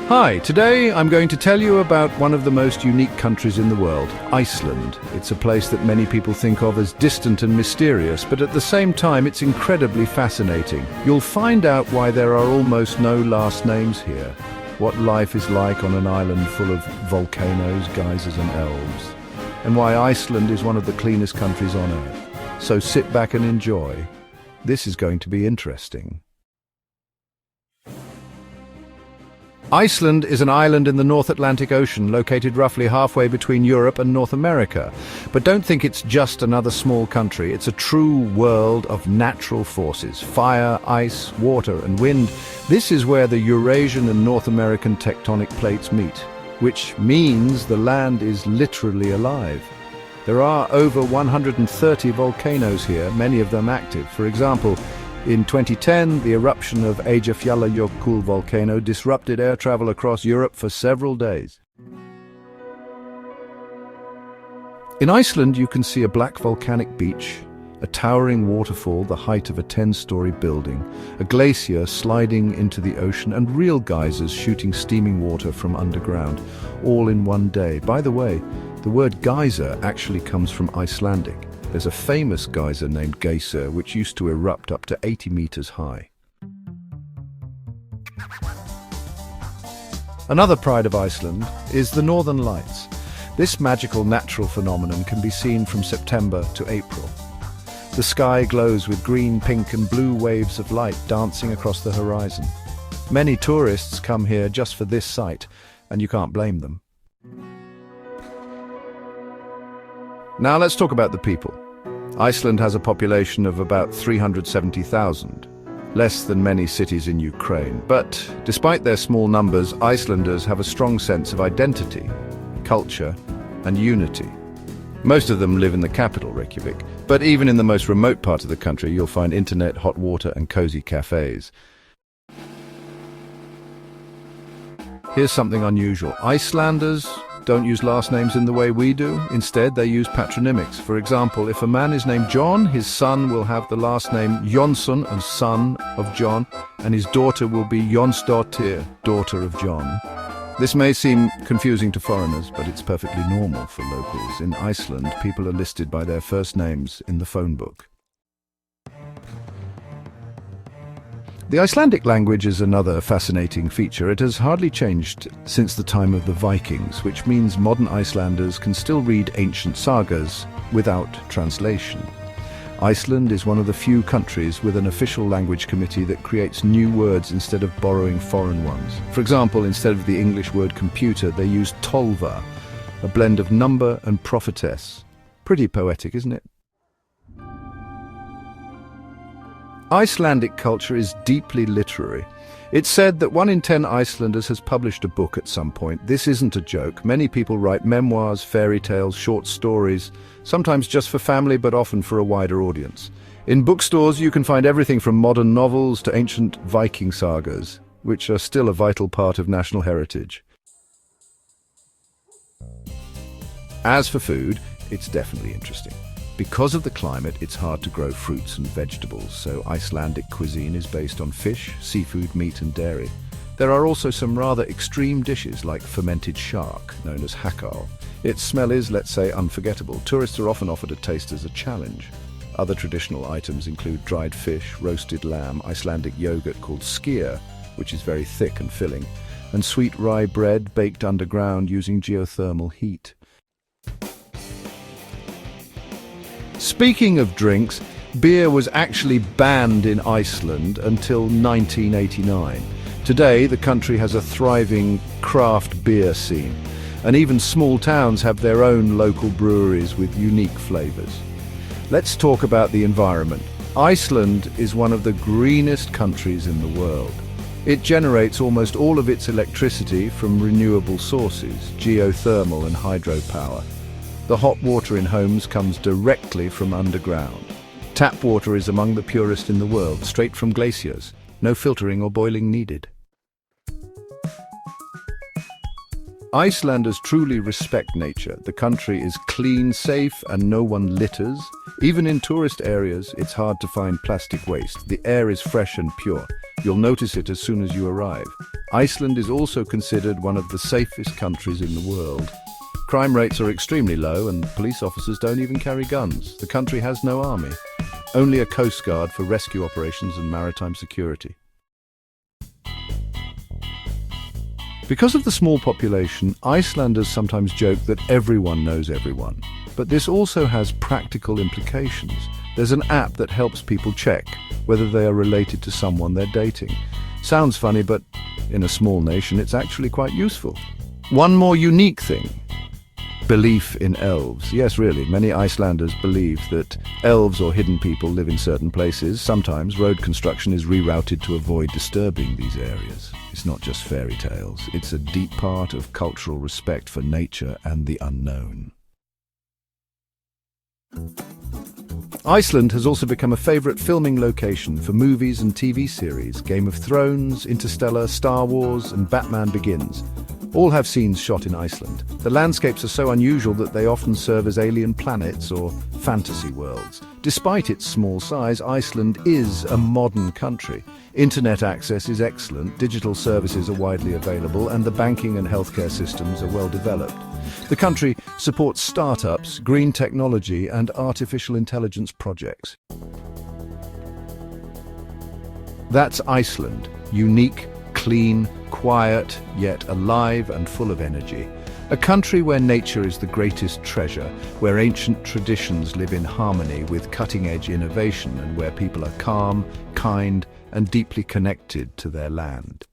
Hi, today I'm going to tell you about one of the most unique countries in the world, Iceland. It's a place that many people think of as distant and mysterious, but at the same time it's incredibly fascinating. You'll find out why there are almost no last names here, what life is like on an island full of volcanoes, geysers and elves, and why Iceland is one of the cleanest countries on Earth. So sit back and enjoy. This is going to be interesting. Iceland is an island in the North Atlantic Ocean, located roughly halfway between Europe and North America. But don't think it's just another small country. It's a true world of natural forces: fire, ice, water and wind. This is where the Eurasian and North American tectonic plates meet, which means the land is literally alive. There are over 130 volcanoes here, many of them active. For example, in 2010, the eruption of Eyjafjallajökull volcano disrupted air travel across Europe for several days. In Iceland, you can see a black volcanic beach, a towering waterfall the height of a 10-story building, a glacier sliding into the ocean, and real geysers shooting steaming water from underground, all in one day. By the way, the word geyser actually comes from Icelandic. There's a famous geyser named Geysers which used to erupt up to 80 meters high. Another pride of Iceland is the Northern Lights. This magical natural phenomenon can be seen from September to April. The sky glows with green, pink and blue waves of light dancing across the horizon. Many tourists come here just for this sight, and you can't blame them. Now let's talk about the people. Iceland has a population of about 370,000, less than many cities in Ukraine. But despite their small numbers, Icelanders have a strong sense of identity, culture and unity. Most of them live in the capital, Reykjavik, but even in the most remote part of the country you'll find internet, hot water and cozy cafes. Here's something unusual. Icelanders don't use last names in the way we do. Instead, they use patronymics. For example, if a man is named John, his son will have the last name Jonsson, and son of John, and his daughter will be Jonsdóttir, daughter of John. This may seem confusing to foreigners, but it's perfectly normal for locals. In Iceland, people are listed by their first names in the phone book. The Icelandic language is another fascinating feature. It has hardly changed since the time of the Vikings, which means modern Icelanders can still read ancient sagas without translation. Iceland is one of the few countries with an official language committee that creates new words instead of borrowing foreign ones. For example, instead of the English word computer, they use tolva, a blend of number and prophetess. Pretty poetic, isn't it? Icelandic culture is deeply literary. It's said that 1 in 10 Icelanders has published a book at some point. This isn't a joke. Many people write memoirs, fairy tales, short stories, sometimes just for family but often for a wider audience. In bookstores you can find everything from modern novels to ancient Viking sagas, which are still a vital part of national heritage. As for food, it's definitely interesting. Because of the climate, it's hard to grow fruits and vegetables, so Icelandic cuisine is based on fish, seafood, meat and dairy. There are also some rather extreme dishes like fermented shark, known as hakal. Its smell is, let's say, unforgettable. Tourists are often offered a taste as a challenge. Other traditional items include dried fish, roasted lamb, Icelandic yogurt called skyr, which is very thick and filling, and sweet rye bread baked underground using geothermal heat. Speaking of drinks, beer was actually banned in Iceland until 1989. Today, the country has a thriving craft beer scene, and even small towns have their own local breweries with unique flavors. Let's talk about the environment. Iceland is one of the greenest countries in the world. It generates almost all of its electricity from renewable sources, geothermal and hydropower. The hot water in homes comes directly from underground. Tap water is among the purest in the world, straight from glaciers. No filtering or boiling needed. Icelanders truly respect nature. The country is clean, safe, and no one litters. Even in tourist areas, it's hard to find plastic waste. The air is fresh and pure. You'll notice it as soon as you arrive. Iceland is also considered one of the safest countries in the world. Crime rates are extremely low and police officers don't even carry guns. The country has no army, only a coast guard for rescue operations and maritime security. Because of the small population, Icelanders sometimes joke that everyone knows everyone. But this also has practical implications. There's an app that helps people check whether they are related to someone they're dating. Sounds funny, but in a small nation, it's actually quite useful. One more unique thing. Belief in elves. Yes, really, many Icelanders believe that elves or hidden people live in certain places. Sometimes road construction is rerouted to avoid disturbing these areas. It's not just fairy tales. It's a deep part of cultural respect for nature and the unknown. Iceland has also become a favourite filming location for movies and TV series. Game of Thrones, Interstellar, Star Wars and Batman Begins all have scenes shot in Iceland. The landscapes are so unusual that they often serve as alien planets or fantasy worlds. Despite its small size, Iceland is a modern country. Internet access is excellent, digital services are widely available, and the banking and healthcare systems are well developed. The country supports startups, green technology, and artificial intelligence projects. That's Iceland, unique, clean, quiet, yet alive and full of energy. A country where nature is the greatest treasure, where ancient traditions live in harmony with cutting-edge innovation, and where people are calm, kind, and deeply connected to their land.